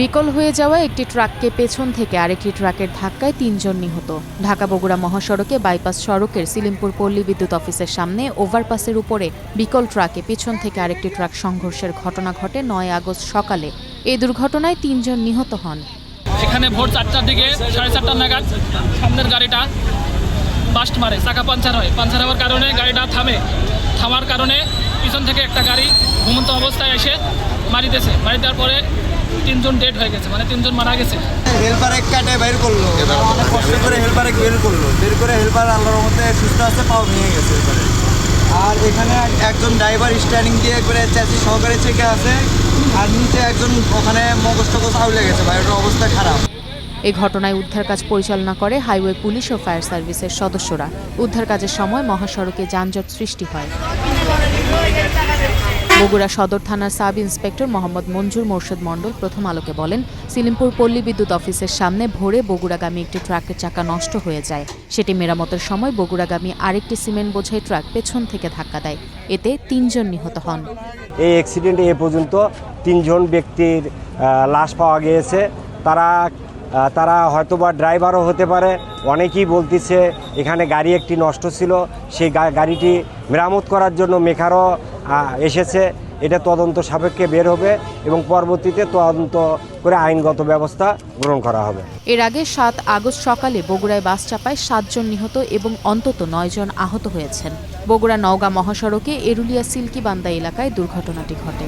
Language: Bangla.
বিকল হয়ে যাওয়া একটি ট্রাককে পেছন থেকে আরেকটি ট্রাকের ধাক্কায় ৩ জন নিহত। ঢাকা-বগুড়া মহাসড়কে বাইপাস সড়কের সিলিমপুর পল্লী বিদ্যুৎ অফিসের সামনে ওভারপাসের উপরে বিকল ট্রাকে পেছন থেকে আরেকটি ট্রাক সংঘর্ষের ঘটনা ঘটে ৯ আগস্ট সকালে। এই দুর্ঘটনায় ৩ জন নিহত হন। এখানে ভোর ৪টার দিকে ৪:৩০ নাগাদ সামনের গাড়িটা বাস্ট মারে, চাকা পাঞ্চার হয়। পাঞ্চার হওয়ার কারণে গাড়িটা থামার কারণে পিছন থেকে একটা গাড়ি ঘুমন্ত অবস্থায় এসে মারি দেওয়ার পরে ৩ জন ডেড হয়ে গেছে, মানে ৩ জন মারা গেছে। হেল্পার এক কাটে বের করলো, অনেক কষ্ট করে হেল্পার বের করে হেল্পার আল্লাহর রহমতে সুস্থ আছে, পাও ভেঙে গেছে হেল্পারের। আর এখানে একজন ড্রাইভার স্ট্যান্ডিং দিয়ে করে চ্যাসি সহকারী থেকে আছে, আর নিচে একজন ওখানে মগজ টগজ আউলে গেছে, বাইরের অবস্থা খারাপ। এই ঘটনায় উদ্ধার কাজ পরিচালনা করে হাইওয়ে পুলিশ ও ফায়ার সার্ভিসের সদস্যরা। উদ্ধার কাজের সময় মহাসড়কে যানজট সৃষ্টি হয়। বগুড়া সদর থানার সাব ইন্সপেক্টর মোহাম্মদ মঞ্জুর মোর্শেদ মণ্ডল প্রথম আলোকে বলেন, সিলিমপুর পল্লী বিদ্যুৎ অফিসের সামনে ভোরে বগুড়াগামী একটি ট্রাকের চাকা নষ্ট হয়ে যায়। সেটি মেরামতের সময় বগুড়াগামী আরেকটি সিমেন্ট বোঝাই ট্রাক পেছন থেকে ধাক্কা দেয়। এতে ৩ জন নিহত হন। এই অ্যাক্সিডেন্টে এ পর্যন্ত 3 জন ব্যক্তির লাশ পাওয়া গিয়েছে। তারা হয়তোবা ড্রাইভারও হতে পারে। অনেকেই বলতেছে এখানে গাড়ি একটি নষ্ট ছিল, সেই গাড়িটি মেরামত করার জন্য মেকারও এসেছে। এটা তদন্ত সাপেক্ষে বের হবে এবং পরবর্তীতে তদন্ত করে আইনগত ব্যবস্থা গ্রহণ করা হবে। এর আগে ৭ আগস্ট সকালে বগুড়ায় বাস চাপায় 7 জন নিহত এবং অন্তত 9 জন আহত হয়েছেন। বগুড়া নওগাঁ মহাসড়কে এরুলিয়া সিল্কিবান্দা এলাকায় দুর্ঘটনাটি ঘটে।